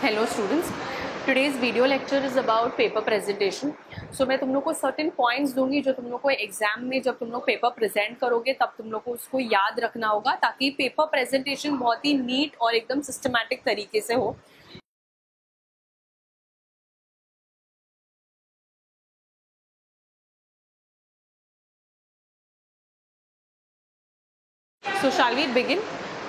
Hello students, today's video lecture is about paper presentation. So मैं तुम लोग को सर्टेन पॉइंट्स दूंगी जो तुम लोग को एग्जाम में जब तुम लोग पेपर प्रेजेंट करोगे तब तुम लोग को उसको याद रखना होगा, ताकि पेपर प्रेजेंटेशन बहुत ही नीट और एकदम सिस्टमैटिक तरीके से हो। So shall we begin.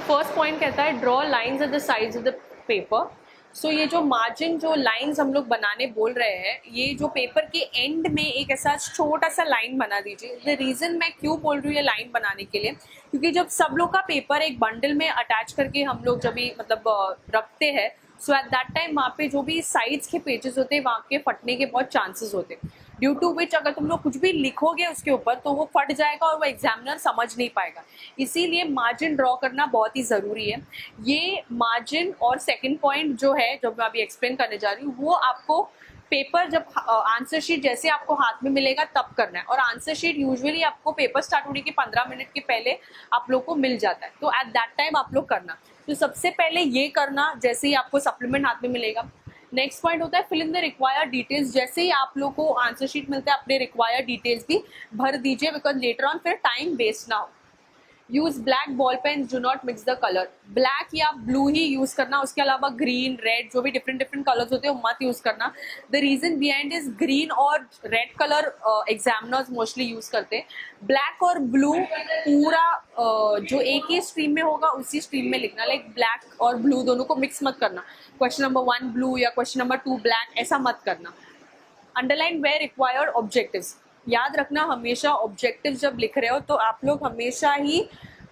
First point कहता है draw lines at the sides of the paper. So ये जो मार्जिन, जो लाइंस हम लोग बनाने बोल रहे हैं, ये जो पेपर के एंड में एक ऐसा छोटा सा लाइन बना दीजिए। द रीज़न मैं क्यों बोल रही हूँ ये लाइन बनाने के लिए, क्योंकि जब सब लोग का पेपर एक बंडल में अटैच करके हम लोग जब भी रखते हैं, सो एट दैट टाइम वहाँ पे जो भी साइड्स के पेजेस होते हैं वहाँ के फटने के बहुत चांसेस होते हैं, ड्यू टू विच अगर तुम लोग कुछ भी लिखोगे उसके ऊपर तो वो फट जाएगा और वो एग्जामिनर समझ नहीं पाएगा। इसीलिए मार्जिन ड्रॉ करना बहुत ही ज़रूरी है। ये मार्जिन और सेकंड पॉइंट जो है, जो मैं अभी एक्सप्लेन करने जा रही हूँ, वो आपको पेपर जब आंसर शीट जैसे आपको हाथ में मिलेगा तब करना है। और आंसर शीट यूजुअली आपको पेपर स्टार्ट होने के 15 मिनट के पहले आप लोग को मिल जाता है, तो एट दैट टाइम आप लोग करना। तो सबसे पहले ये करना जैसे ही आपको सप्लीमेंट हाथ में मिलेगा। नेक्स्ट पॉइंट होता है fill in the required details. जैसे ही आप लोग को आंसर शीट मिलता है अपने रिक्वायर्ड डिटेल्स भी भर दीजिए, बिकॉज लेटर ऑन फिर टाइम वेस्ट ना हो। Use black ball pen, do not mix the colour. Black या ब्लू ही यूज करना, उसके अलावा ग्रीन, रेड, जो भी डिफरेंट डिफरेंट कलर्स होते हैं वो मत यूज करना। The reason behind is green और red colour examiners mostly use करते हैं। ब्लैक और ब्लू पूरा जो एक ही स्ट्रीम में होगा उसी स्ट्रीम में लिखना, लाइक ब्लैक और ब्लू दोनों को मिक्स मत करना। क्वेश्चन नंबर 1 ब्लू या क्वेश्चन नंबर 2 ब्लैक, ऐसा मत करना। Underline where required objectives. याद रखना हमेशा ऑब्जेक्टिव जब लिख रहे हो तो आप लोग हमेशा ही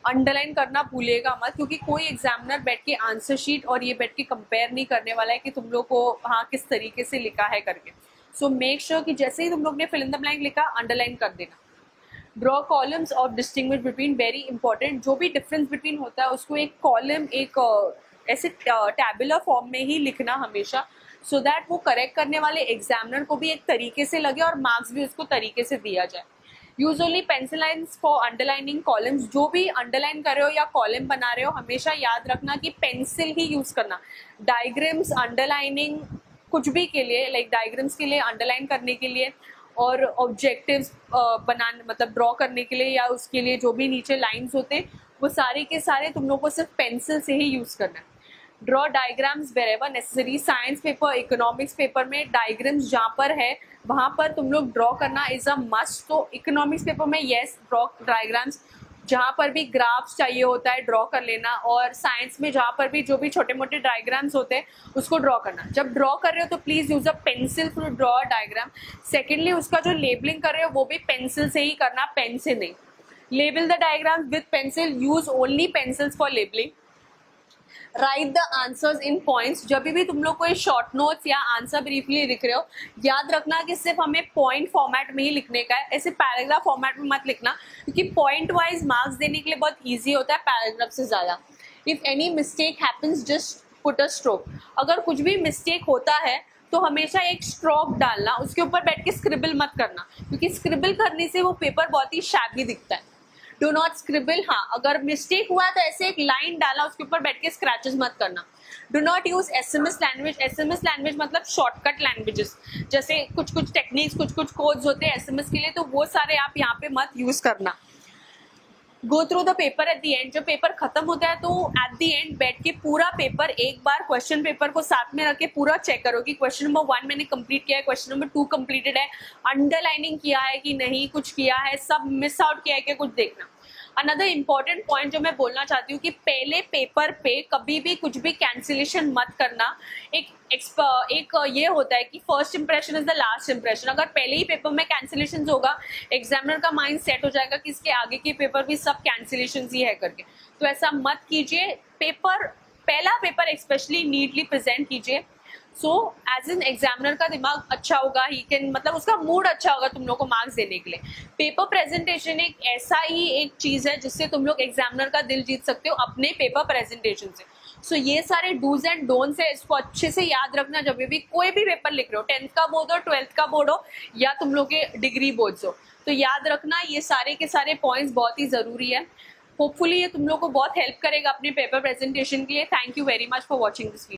अंडरलाइन करना भूलिएगा मत, क्योंकि कोई एग्जामिनर बैठ के आंसर शीट और ये बैठ के कंपेयर नहीं करने वाला है कि तुम लोग को हाँ किस तरीके से लिखा है करके। सो मेक श्योर कि जैसे ही तुम लोग ने फिल इन द ब्लैंक लिखा अंडरलाइन कर देना। ड्रॉ कॉलम्स और डिस्टिंग्विश बिटवीन, वेरी इंपॉर्टेंट। जो भी डिफरेंस बिटवीन होता है उसको एक कॉलम, एक ऐसे टैबुलर फॉर्म में ही लिखना हमेशा, सो दैट वो करेक्ट करने वाले एग्जामिनर को भी एक तरीके से लगे और मार्क्स भी उसको तरीके से दिया जाए। Use only pencil lines for underlining columns. जो भी अंडरलाइन कर रहे हो या कॉलम बना रहे हो हमेशा याद रखना कि पेंसिल ही यूज करना। डायग्राम्स, अंडरलाइनिंग कुछ भी के लिए, लाइक डायग्राम्स के लिए, अंडरलाइन करने के लिए और ऑब्जेक्टिव्स बनाने ड्रॉ करने के लिए या उसके लिए जो भी नीचे लाइन्स होते हैं वो सारे के सारे तुम लोग को सिर्फ पेंसिल से ही यूज करना है। Draw diagrams wherever necessary. Science paper, economics paper में डायग्राम्स जहाँ पर है वहाँ पर तुम लोग ड्रॉ करना इज अ मस्ट। तो इकोनॉमिक्स पेपर में येस ड्रॉ डायग्राम्स, जहाँ पर भी ग्राफ्स चाहिए होता है ड्रॉ कर लेना। और साइंस में जहाँ पर भी जो भी छोटे मोटे डायग्राम्स होते हैं उसको ड्रॉ करना। जब ड्रॉ कर रहे हो तो please use a pencil to draw diagram. Secondly उसका जो लेबलिंग कर रहे हो वो भी पेंसिल से ही करना, पेन से नहीं। Label the diagrams with pencil, use only pencils for labelling. Right the answers in points. जब भी तुम लोग कोई शॉर्ट नोट्स या आंसर ब्रीफली लिख रहे हो याद रखना कि सिर्फ हमें पॉइंट फॉर्मेट में ही लिखने का है, ऐसे पैराग्राफ फॉर्मेट में मत लिखना, क्योंकि पॉइंट वाइज मार्क्स देने के लिए बहुत ईजी होता है पैराग्राफ से ज़्यादा। If any mistake happens just put a stroke. अगर कुछ भी मिस्टेक होता है तो हमेशा एक स्ट्रोक डालना, उसके ऊपर बैठ के स्क्रिबल मत करना, क्योंकि स्क्रिबल करने से वो पेपर बहुत ही शैबी दिखता है। Do not scribble. हाँ, अगर मिस्टेक हुआ तो ऐसे एक लाइन डाला, उसके ऊपर बैठ के स्क्रैचेस मत करना। Do not use SMS language. SMS language मतलब शॉर्टकट लैंग्वेजेस, जैसे कुछ कुछ टेक्निक्स, कुछ कुछ कोड्स होते हैं SMS के लिए, तो वो सारे आप यहाँ पे मत यूज करना। Go through the paper at the end. जब पेपर खत्म होता है तो एट द एंड बैठ के पूरा पेपर एक बार क्वेश्चन पेपर को साथ में रख के पूरा चेक करो कि क्वेश्चन नंबर 1 मैंने कंप्लीट किया है, क्वेश्चन नंबर 2 कंप्लीटेड है, अंडरलाइनिंग किया है कि नहीं, कुछ किया है, सब मिस आउट किया है क्या, कुछ देखना। अनदर इम्पॉर्टेंट पॉइंट जो मैं बोलना चाहती हूँ कि पहले पेपर पे कभी भी कुछ भी कैंसिलेशन मत करना। एक ये होता है कि first impression is the last impression. अगर पहले ही पेपर में कैंसिलेशन होगा एग्जामिनर का माइंड सेट हो जाएगा कि इसके आगे के पेपर भी सब कैंसिलेशन ही है करके, तो ऐसा मत कीजिए। पहला पेपर स्पेशली नीटली प्रेजेंट कीजिए। सो एज एन एग्जामिनर का दिमाग अच्छा होगा, ही कैन उसका मूड अच्छा होगा तुम लोग को मार्क्स देने के लिए। पेपर प्रेजेंटेशन एक ऐसा ही एक चीज़ है जिससे तुम लोग एग्जामिनर का दिल जीत सकते हो अपने पेपर प्रेजेंटेशन से। सो ये सारे डूज एंड डोंट्स है, इसको अच्छे से याद रखना जब भी कोई भी पेपर लिख रहे हो, 10th का बोर्ड हो, 12th का बोर्ड हो या तुम लोग के डिग्री बोर्ड्स हो, तो याद रखना ये सारे के सारे पॉइंट्स बहुत ही ज़रूरी है। होपफुली ये तुम लोग को बहुत हेल्प करेगा अपने पेपर प्रेजेंटेशन के लिए। Thank you very much for watching this video.